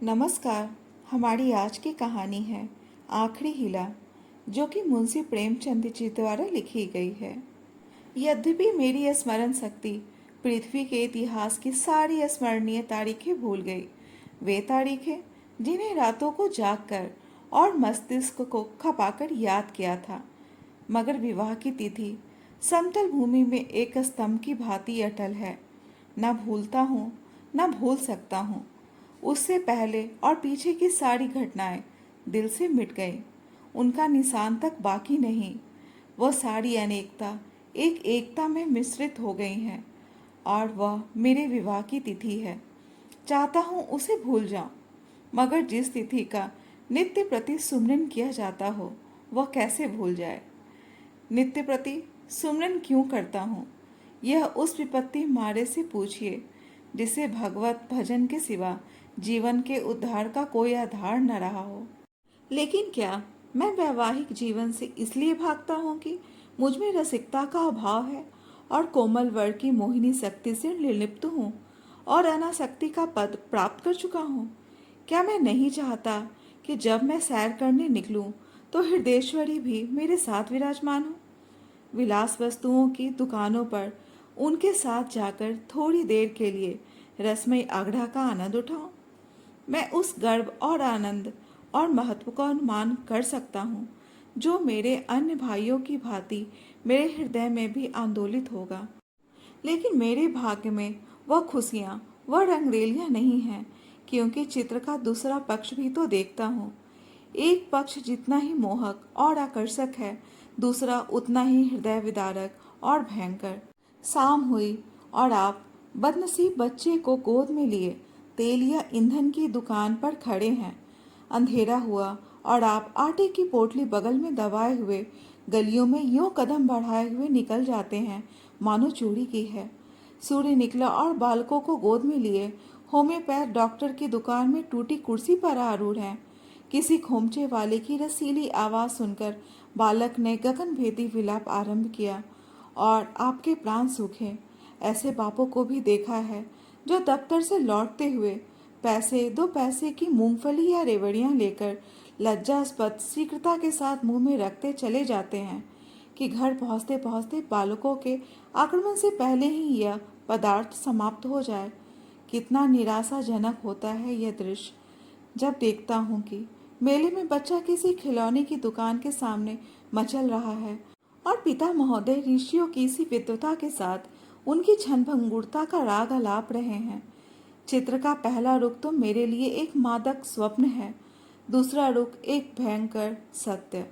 नमस्कार। हमारी आज की कहानी है आखिरी हिला, जो कि मुंशी प्रेमचंद जी द्वारा लिखी गई है। यद्यपि मेरी स्मरण शक्ति पृथ्वी के इतिहास की सारी स्मरणीय तारीखें भूल गई, वे तारीखें जिन्हें रातों को जागकर और मस्तिष्क को खपाकर याद किया था, मगर विवाह की तिथि समतल भूमि में एक स्तंभ की भांति अटल है। न भूलता हूँ, न भूल सकता हूँ। उससे पहले और पीछे की सारी घटनाएं दिल से मिट गई, उनका निशान तक बाकी नहीं। वह सारी अनेकता एक एकता में मिश्रित हो गई हैं, और वह मेरे विवाह की तिथि है। चाहता हूँ उसे भूल जाऊं, मगर जिस तिथि का नित्य प्रति सुमरन किया जाता हो, वह कैसे भूल जाए। नित्य प्रति सुमरन क्यों करता हूँ, यह उस विपत्ति मारे से पूछिए जिसे भगवत भजन के सिवा जीवन के उद्धार का कोई आधार न रहा हो। लेकिन क्या मैं वैवाहिक जीवन से इसलिए भागता हूँ कि मुझ में रसिकता का अभाव है और कोमल वर की मोहिनी शक्ति से निर्लिप्त हूँ और अनासक्ति का पद प्राप्त कर चुका हूँ। क्या मैं नहीं चाहता कि जब मैं सैर करने निकलूं तो हृदयेश्वरी भी मेरे साथ विराजमान हो। विलास वस्तुओं की दुकानों पर उनके साथ जाकर थोड़ी देर के लिए रसमयी आगरा का आनंद उठाऊं। मैं उस गर्व और आनंद और महत्व का अनुमान कर सकता हूँ जो मेरे अन्य भाइयों की भांति मेरे हृदय में भी आंदोलित होगा। लेकिन मेरे भाग्य में वह खुशियाँ, वह रंगरेलियाँ नहीं हैं, क्योंकि चित्र का दूसरा पक्ष भी तो देखता हूँ। एक पक्ष जितना ही मोहक और आकर्षक है, दूसरा उतना ही हृदय विदारक और भयंकर। शाम हुई और आप बदनसीब बच्चे को गोद में लिए तेल या ईंधन की दुकान पर खड़े हैं। अंधेरा हुआ और आप आटे की पोटली बगल में दबाए हुए गलियों में यूं कदम बढ़ाए हुए निकल जाते हैं मानो चोरी की है। सूर्य निकला और बालकों को गोद में लिए होम्योपैथ डॉक्टर की दुकान में टूटी कुर्सी पर आरूढ़ हैं। किसी खोमचे वाले की रसीली आवाज सुनकर बालक ने गगनभेदी विलाप आरंभ किया और आपके प्राण सूखे। ऐसे बापों को भी देखा है जो दफ्तर से लौटते हुए पैसे 2 पैसे की मूंगफली या रेवड़ियां लेकर लज्जास्पद शीघ्रता के साथ मुंह में रखते चले जाते हैं कि घर पहुंचते पहुंचते बालकों के आक्रमण से पहले ही यह पदार्थ समाप्त हो जाए। कितना निराशाजनक होता है यह दृश्य जब देखता हूँ कि मेले में बच्चा किसी खिलौने की दुकान के सामने मचल रहा है और पिता महोदय ऋषियों की इसी विद्वता के साथ उनकी क्षणभंगुरता का राग आलाप रहे हैं। चित्र का पहला रुख तो मेरे लिए एक मादक स्वप्न है, दूसरा रुख एक भयंकर सत्य।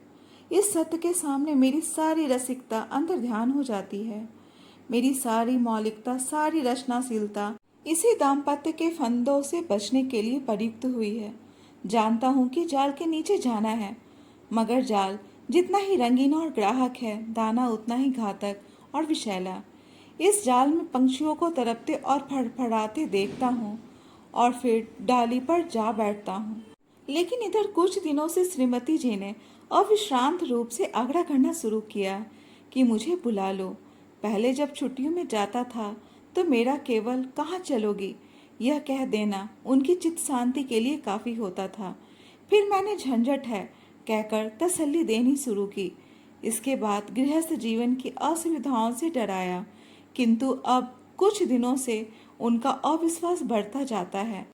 इस सत्य के सामने मेरी सारी रसिकता अंतर्ध्यान हो जाती है। मेरी सारी मौलिकता, सारी रचनाशीलता इसी दाम्पत्य के फंदों से बचने के लिए प्रयुक्त हुई है। जानता हूँ कि जाल के नीचे जाना है, मगर जाल जितना ही रंगीन और ग्राहक है, दाना उतना ही घातक और विषैला। इस जाल में पंछियों को तड़पते और फड़फड़ाते देखता हूँ और फिर डाली पर जा बैठता हूँ। लेकिन इधर कुछ दिनों से श्रीमती जी ने अविश्रांत रूप से आग्रह करना शुरू किया कि मुझे बुला लो। पहले जब छुट्टियों में जाता था तो मेरा केवल कहाँ चलोगी यह कह देना उनकी चित्त शांति के लिए काफी होता था। फिर मैंने झंझट है कहकर तसल्ली देनी शुरू की। इसके बाद गृहस्थ जीवन की असुविधाओं से डराया, किंतु अब कुछ दिनों से उनका अविश्वास बढ़ता जाता है।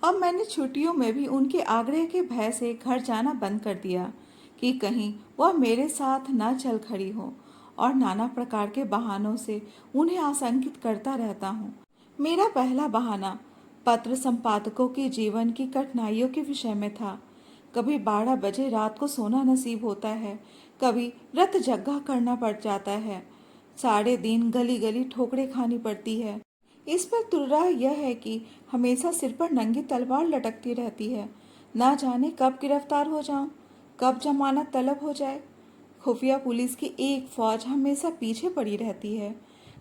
अब मैंने छुट्टियों में भी उनके आग्रह के भय से घर जाना बंद कर दिया कि कहीं वह मेरे साथ न चल खड़ी हो, और नाना प्रकार के बहानों से उन्हें आशंकित करता रहता हूँ। मेरा पहला बहाना पत्र संपादकों के जीवन की कठिनाइयों के विषय में था। कभी 12 बजे रात को सोना नसीब होता है, कभी रत जग्गा करना पड़ जाता है, सारे दिन गली गली ठोकरें खानी पड़ती है। इस पर तुर्राह यह है कि हमेशा सिर पर नंगी तलवार लटकती रहती है। ना जाने कब गिरफ्तार हो जाऊं, कब जमानत तलब हो जाए। खुफिया पुलिस की एक फौज हमेशा पीछे पड़ी रहती है।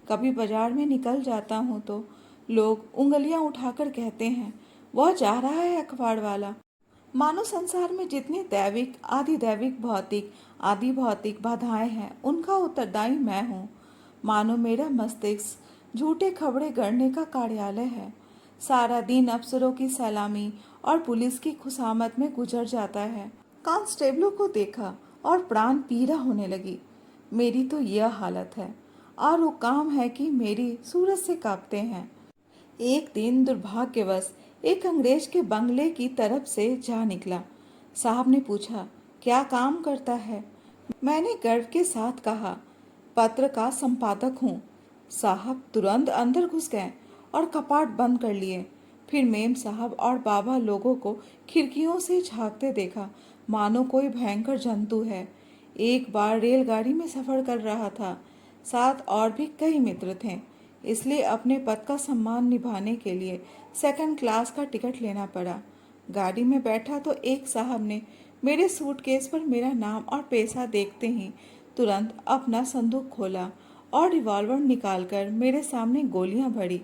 कभी बाजार में निकल जाता हूं तो लोग उंगलियां उठाकर कहते हैं, वह जा रहा है अखबार वाला। मानव संसार में जितनी दैविक, आदि दैविक, भौतिक, आदि भौतिक बाधाएं हैं, उनका उत्तरदायी मैं हूँ। मानो मेरा मस्तिष्क झूठे खबरें गढ़ने का कार्यालय है। सारा दिन अफसरों की सलामी और पुलिस की खुशामद में गुजर जाता है। कांस्टेबलों को देखा और प्राण पीड़ा होने लगी। मेरी तो यह हालत है और वो काम है कि मेरी सूरत से कांपते हैं। एक दिन दुर्भाग्यवश एक अंग्रेज के बंगले की तरफ से जा निकला। साहब ने पूछा, क्या काम करता है? मैंने गर्व के साथ कहा, पत्र का संपादक हूँ। साहब तुरंत अंदर घुस गए और कपाट बंद कर लिए। फिर मेम साहब और बाबा लोगों को खिड़कियों से झांकते देखा, मानो कोई भयंकर जंतु है। एक बार रेलगाड़ी में सफर कर रहा था, साथ और भी कई मित्र थे, इसलिए अपने पद का सम्मान निभाने के लिए सेकंड क्लास का टिकट लेना पड़ा। गाड़ी में बैठा तो एक साहब ने मेरे सूटकेस पर मेरा नाम और पैसा देखते ही तुरंत अपना संदूक खोला और रिवॉल्वर निकालकर मेरे सामने गोलियां भरी,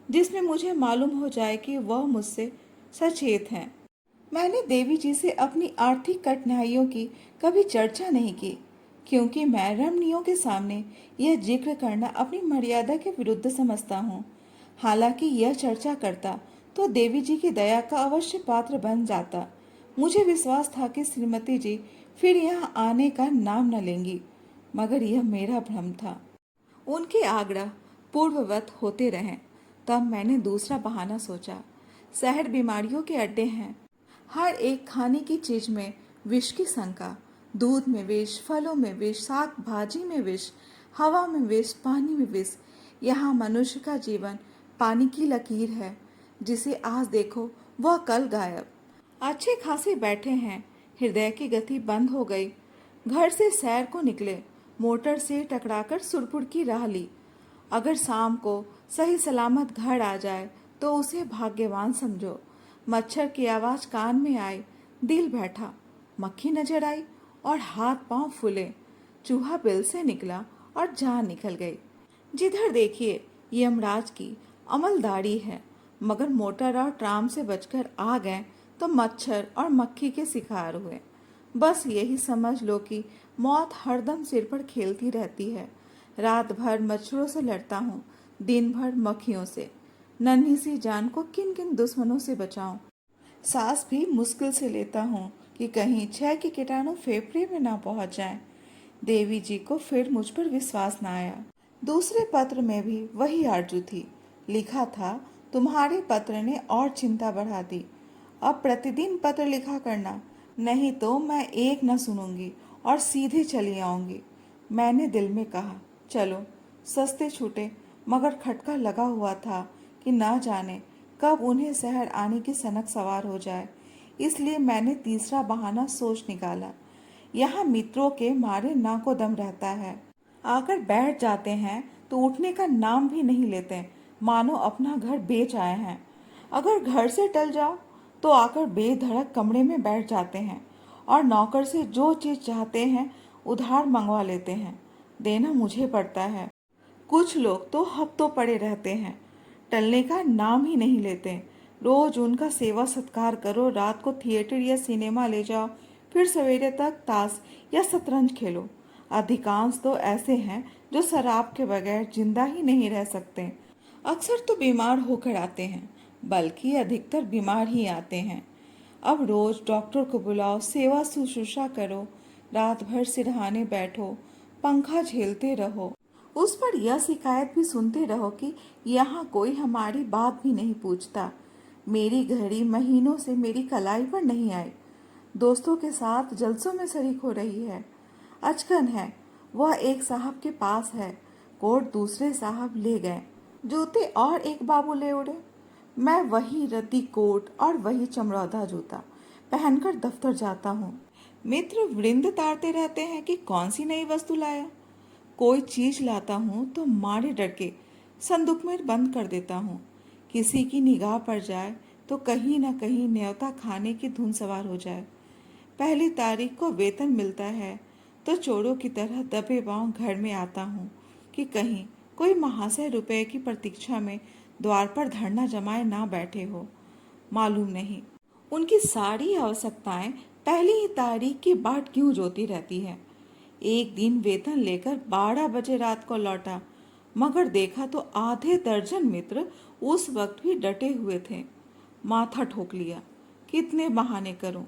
जिसमें मुझे मालूम हो जाए कि वह मुझसे सचेत हैं। मैंने देवी जी से अपनी आर्थिक कठिनाइयों की कभी चर्चा नहीं की, क्योंकि मैं रमणियों के सामने यह जिक्र करना अपनी मर्यादा के विरुद्ध समझता हूँ। हालांकि यह चर्चा करता तो देवी जी की दया का अवश्य पात्र बन जाता। मुझे विश्वास था कि श्रीमती जी फिर यहाँ आने का नाम न लेंगी, मगर यह मेरा भ्रम था। उनके आग्रह पूर्ववत होते रहें। तब मैंने दूसरा बहाना सोचा। शहर बीमारियों के अड्डे हैं। हर एक खाने की चीज में विष की शंका। दूध में विष, फलों में विष, साग भाजी में विष, हवा में विष, पानी में विष। यहाँ मनुष्य का जीवन पानी की लकीर है, जिसे आज देखो वह कल गायब। अच्छे खासे बैठे हैं, हृदय की गति बंद हो गई। घर से सैर को निकले, मोटर से टकराकर सुरपुर की राह ली। अगर शाम को सही सलामत घर आ जाए तो उसे भाग्यवान समझो। मच्छर की आवाज कान में आई, दिल बैठा। मक्खी नजर आई और हाथ पांव फूले। चूहा बिल से निकला और जान निकल गई। जिधर देखिए यमराज की अमलदारी है, मगर मोटर और ट्राम से बचकर आ गए तो मच्छर और मक्खी के शिकार हुए। बस यही समझ लो कि मौत हरदम सिर पर खेलती रहती है। रात भर मच्छरों से लड़ता हूँ, दिन भर मक्खियों से। नन्ही सी जान को किन किन दुश्मनों से बचाऊं। सांस भी मुश्किल से लेता हूँ कि कहीं क्षय के कीटाणु फेफड़े में ना पहुंच जाएं। देवी जी को फिर मुझ पर विश्वास न आया। दूसरे पत्र में भी वही आरजू थी। लिखा था, तुम्हारे पत्र ने और चिंता बढ़ा दी। अब प्रतिदिन पत्र लिखा करना, नहीं तो मैं एक न सुनूंगी और सीधे चली आऊंगी। मैंने दिल में कहा, चलो सस्ते छूटे, मगर खटका लगा हुआ था कि ना जाने कब उन्हें शहर आने की सनक सवार हो जाए। इसलिए मैंने तीसरा बहाना सोच निकाला। यहाँ मित्रों के मारे नाको दम रहता है। आकर बैठ जाते हैं तो उठने का नाम भी नहीं लेते, मानो अपना घर बेच आए हैं। अगर घर से टल जाओ तो आकर बेधड़क कमरे में बैठ जाते हैं और नौकर से जो चीज चाहते हैं उधार मंगवा लेते हैं। देना मुझे पड़ता है। कुछ लोग तो हफ्तों पड़े रहते हैं, टलने का नाम ही नहीं लेते। रोज उनका सेवा सत्कार करो, रात को थिएटर या सिनेमा ले जाओ, फिर सवेरे तक ताश या शतरंज खेलो। अधिकांश तो ऐसे हैं जो शराब के बगैर जिंदा ही नहीं रह सकते। अक्सर तो बीमार होकर आते हैं, बल्कि अधिकतर बीमार ही आते हैं। अब रोज डॉक्टर को बुलाओ, सेवा शुश्रूषा करो, रात भर सिरहाने बैठो, पंखा झेलते रहो। उस पर यह शिकायत भी सुनते रहो कि यहाँ कोई हमारी बात भी नहीं पूछता। मेरी घड़ी महीनों से मेरी कलाई पर नहीं आई। दोस्तों के साथ जलसों में शरीक हो रही है। अचकन है, वह एक साहब के पास है, कोट दूसरे साहब ले गए, जूते और एक बाबू ले उड़े। मैं वही रद्दी कोट और वही चमरौधा जूता पहनकर दफ्तर जाता हूँ। मित्र वृंद ताड़ते रहते हैं कि कौन सी नई वस्तु लाया। कोई चीज लाता हूँ तो मारे डर के संदूक में बंद कर देता हूँ। किसी की निगाह पड़ जाए तो कहीं न कहीं न्योता खाने की धुन सवार हो जाए। पहली तारीख को वेतन मिलता है तो चोरों की तरह दबे पांव घर में आता हूँ कि कहीं कोई महाशय रुपए की प्रतीक्षा में द्वार पर धरना जमाए ना बैठे हो। मालूम नहीं उनकी सारी आवश्यकताएं पहली ही तारीख के बाद क्यों जोती रहती है। एक दिन वेतन लेकर 12 बजे रात को लौटा, मगर देखा तो आधे दर्जन मित्र उस वक्त भी डटे हुए थे। माथा ठोक लिया। कितने बहाने करूं,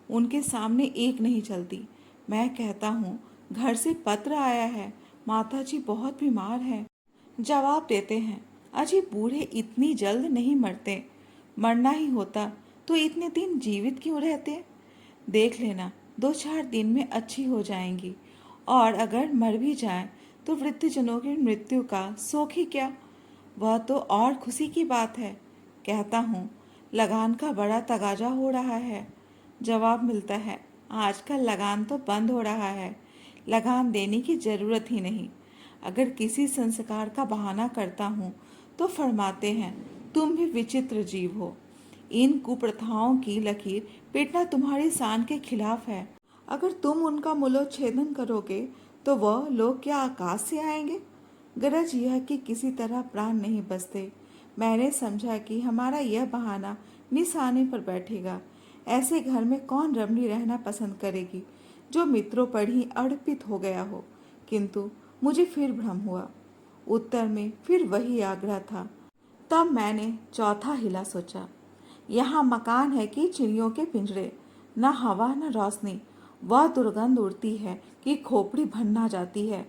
उनके सामने एक नहीं चलती। मैं कहता हूँ घर से पत्र आया है, माता जी बहुत बीमार है। जवाब देते हैं, अजी बूढ़े इतनी जल्द नहीं मरते, मरना ही होता तो इतने दिन जीवित क्यों रहते। देख लेना 2-4 दिन में अच्छी हो जाएंगी, और अगर मर भी जाएं तो वृद्धजनों की मृत्यु का शोक ही क्या, वह तो और खुशी की बात है। कहता हूँ लगान का बड़ा तगाजा हो रहा है। जवाब मिलता है, आजकल लगान तो बंद हो रहा है, लगान देने की जरूरत ही नहीं। अगर किसी संस्कार का बहाना करता हूँ तो फरमाते हैं, तुम भी विचित्र जीव हो, इन कुप्रथाओं की लकीर पीटना तुम्हारी शान के खिलाफ है। अगर तुम उनका मूलोच्छेदन करोगे तो वह लोग क्या आकाश से आएंगे। गरज यह कि किसी तरह प्राण नहीं बचते। मैंने समझा कि हमारा यह बहाना निशाने पर बैठेगा। ऐसे घर में कौन रमणी रहना पसंद करेगी जो मित्रों पर ही अर्पित हो गया हो। किंतु मुझे फिर भ्रम हुआ। उत्तर में फिर वही आग्रह था। तब मैंने चौथा हिला सोचा। यहाँ मकान है कि चिड़ियों के पिंजरे, न हवा न रोशनी। वह दुर्गंध उड़ती है कि खोपड़ी भन्ना जाती है।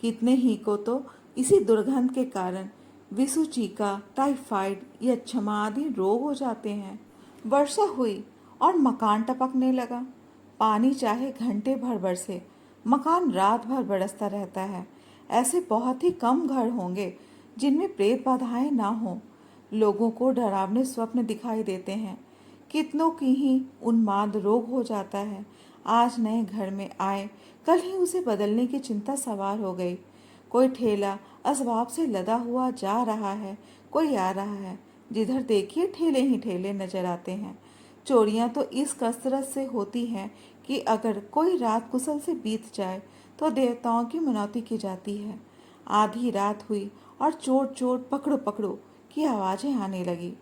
कितने ही को तो इसी दुर्गंध के कारण विसुचिका, टाइफाइड या क्षमा आदि रोग हो जाते हैं। वर्षा हुई और मकान टपकने लगा। पानी चाहे घंटे भर बरसे, मकान रात भर बरसता रहता है। ऐसे बहुत ही कम घर होंगे जिनमें प्रेत बाधाएं ना हो। लोगों को डरावने स्वप्न दिखाई देते हैं। कितनों की ही उन्माद रोग हो जाता है। आज नए घर में आए, कल ही उसे बदलने की चिंता सवार हो गई। कोई ठेला असबाब से लदा हुआ जा रहा है, कोई आ रहा है। जिधर देखिए ठेले ही ठेले नजर आते हैं। चोरियां तो इस कसरत से होती हैं कि अगर कोई रात कुशल से बीत जाए तो देवताओं की मनौती की जाती है। आधी रात हुई और चोर चोर पकड़ो पकड़ो की आवाजें आने लगी।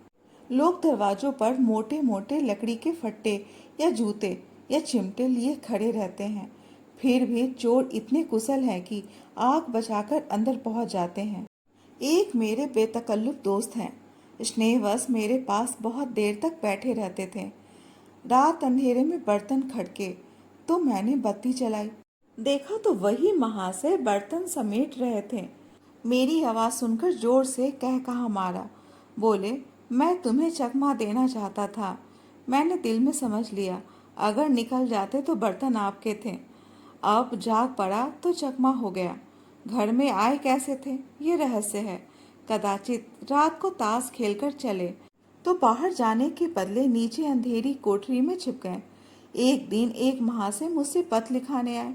लोग दरवाजों पर मोटे मोटे लकड़ी के फट्टे या जूते या चिमटे लिए खड़े रहते हैं। फिर भी चोर इतने कुशल हैं कि आग बचाकर अंदर पहुंच जाते हैं। एक मेरे बेतकल्लुफ दोस्त हैं, स्नेहवश मेरे पास बहुत देर तक बैठे रहते थे। रात अंधेरे में बर्तन खड़के तो मैंने बत्ती जलाई। देखा तो वही महाशय बर्तन समेट रहे थे। मेरी आवाज सुनकर जोर से कह कहा मारा। बोले, मैं तुम्हें चकमा देना चाहता था। मैंने दिल में समझ लिया, अगर निकल जाते तो बर्तन आपके थे। अब जाग पड़ा तो चकमा हो गया। घर में आए कैसे थे ये रहस्य है। कदाचित रात को ताश खेलकर चले तो बाहर जाने के बदले नीचे अंधेरी कोठरी में छिप गए। एक दिन एक महाशय मुझसे पत्र लिखाने आए।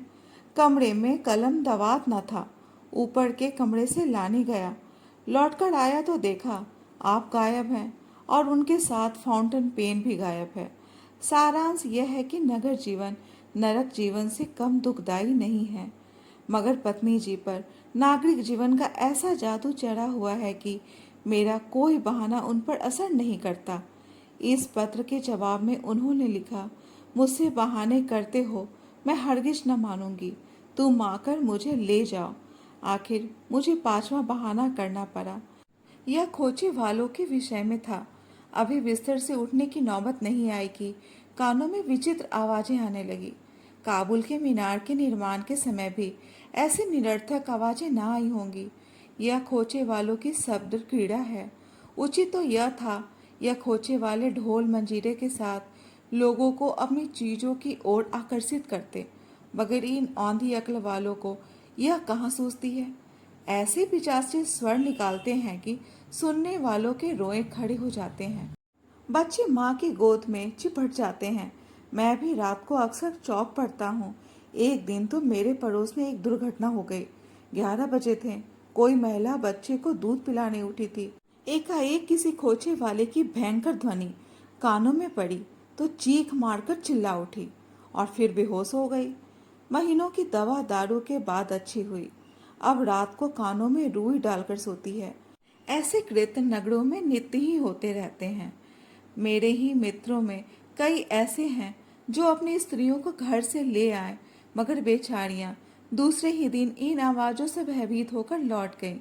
कमरे में कलम दवात न था। ऊपर के कमरे से लाने गया। लौटकर आया तो देखा आप गायब हैं और उनके साथ फाउंटेन पेन भी गायब है। सारांश यह है कि नगर जीवन नरक जीवन से कम दुखदायी नहीं है, मगर पत्नी जी पर नागरिक जीवन का ऐसा जादू चढ़ा हुआ है कि मेरा कोई बहाना उन पर असर नहीं करता। इस पत्र के जवाब में उन्होंने लिखा, मुझसे बहाने करते हो, मैं हरगिज न मानूंगी। तुम आकर मुझे ले जाओ। आखिर मुझे 5वां बहाना करना पड़ा। यह खोचे वालों के विषय में था। अभी बिस्तर से उठने की नौबत नहीं आई कि कानों में विचित्र आवाजें आने लगी। काबुल के मीनार के निर्माण के समय भी ऐसी निरर्थक आवाजें ना आई होंगी। यह खोचे वालों की शब्द क्रीड़ा है। उचित तो यह था, यह खोचे वाले ढोल मंजीरे के साथ लोगों को अपनी चीजों की ओर आकर्षित करते, मगर इन औंधी अक्ल वालों को यह कहाँ सूझती है। ऐसे पिचासी स्वर निकालते हैं कि सुनने वालों के रोए खड़े हो जाते हैं। बच्चे माँ की गोद में चिपट जाते हैं। मैं भी रात को अक्सर चौक पड़ता हूँ। एक दिन तो मेरे पड़ोस में एक दुर्घटना हो गई। 11 बजे थे। कोई महिला बच्चे को दूध पिलाने उठी थी। एकाएक किसी खोचे वाले की भयंकर ध्वनि कानों में पड़ी तो चीख मारकर चिल्ला उठी और फिर बेहोश हो गई। महीनों की दवा दारू के बाद अच्छी हुई। अब रात को कानों में रुई डालकर सोती है। ऐसे कृत्य नगरों में नित्य ही होते रहते हैं। मेरे ही मित्रों में कई ऐसे हैं जो अपनी स्त्रियों को घर से ले आए, मगर बेचारियां दूसरे ही दिन इन आवाजों से भयभीत होकर लौट गईं।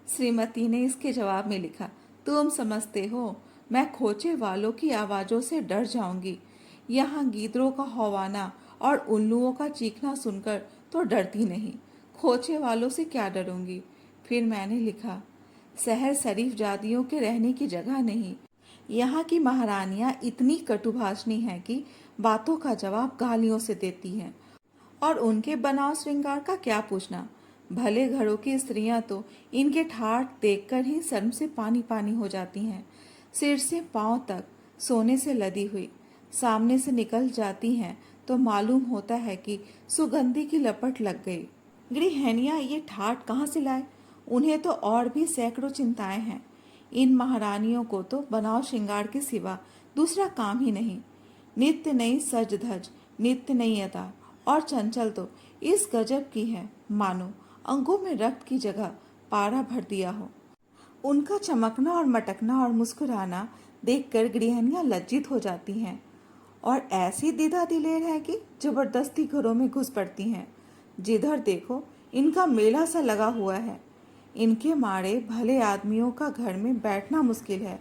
श्रीमती ने इसके जवाब में लिखा, तुम समझते हो, मैं खोचे वालों की आवाज़ों से डर जाऊंगी। यहाँ गीदड़ों का हौवाना और उल्लुओं का चीखना सुनकर तो डरती नहीं, खोचे वालों से क्या डरूंगी। फिर मैंने लिखा, शहर शरीफ जादियों के रहने की जगह नहीं। यहाँ की महारानियाँ इतनी कटुभाषणी हैं कि बातों का जवाब गालियों से देती हैं। और उनके बनाव श्रृंगार का क्या पूछना। भले घरों की स्त्रियां तो इनके ठाठ देखकर ही शर्म से पानी पानी हो जाती हैं। सिर से पांव तक सोने से लदी हुई सामने से निकल जाती हैं तो मालूम होता है कि सुगंधी की लपट लग गई। गृहिणियां ये ठाठ कहाँ से लाए? उन्हें तो और भी सैकड़ों चिंताएं हैं। इन महारानियों को तो बनाव श्रृंगार के सिवा दूसरा काम ही नहीं। नित्य नई सज धज, नित्य नई अदा, और चंचल तो इस गजब की है मानो अंगों में रक्त की जगह पारा भर दिया हो। उनका चमकना और मटकना और मुस्कुराना देखकर गृहिणियां लज्जित हो जाती हैं और ऐसी दीदा दिलेर है कि जबरदस्ती घरों में घुस पड़ती हैं। जिधर देखो इनका मेला सा लगा हुआ है। इनके मारे भले आदमियों का घर में बैठना मुश्किल है।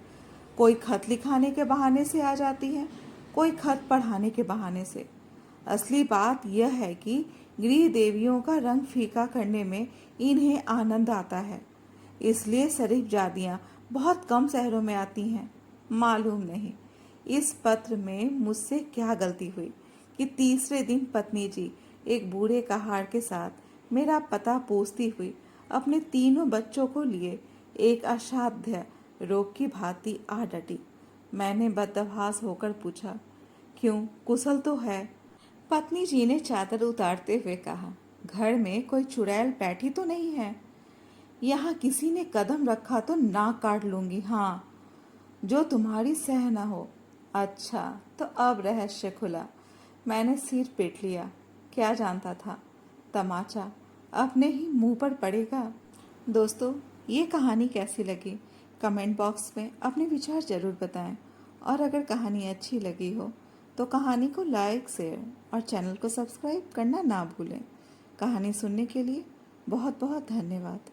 कोई खत लिखाने के बहाने से आ जाती है, कोई खत पढ़ाने के बहाने से। असली बात यह है कि गृह देवियों का रंग फीका करने में इन्हें आनंद आता है। इसलिए शरीफ जादियाँ बहुत कम शहरों में आती हैं। मालूम नहीं इस पत्र में मुझसे क्या गलती हुई कि तीसरे दिन पत्नी जी एक बूढ़े कहार के साथ मेरा पता पूछती हुई अपने तीनों बच्चों को लिए एक असाध्य रोग की भांति आ डटी। मैंने बदहवास होकर पूछा, क्यों, कुशल तो है? पत्नी जी ने चादर उतारते हुए कहा, घर में कोई चुड़ैल बैठी तो नहीं है? यहाँ किसी ने कदम रखा तो नाक काट लूंगी। हाँ, जो तुम्हारी सह न हो। अच्छा, तो अब रहस्य खुला। मैंने सिर पीट लिया। क्या जानता था तमाचा अपने ही मुंह पर पड़ेगा। दोस्तों, ये कहानी कैसी लगी कमेंट बॉक्स में अपने विचार जरूर बताएं। और अगर कहानी अच्छी लगी हो तो कहानी को लाइक, शेयर और चैनल को सब्सक्राइब करना ना भूलें। कहानी सुनने के लिए बहुत बहुत धन्यवाद।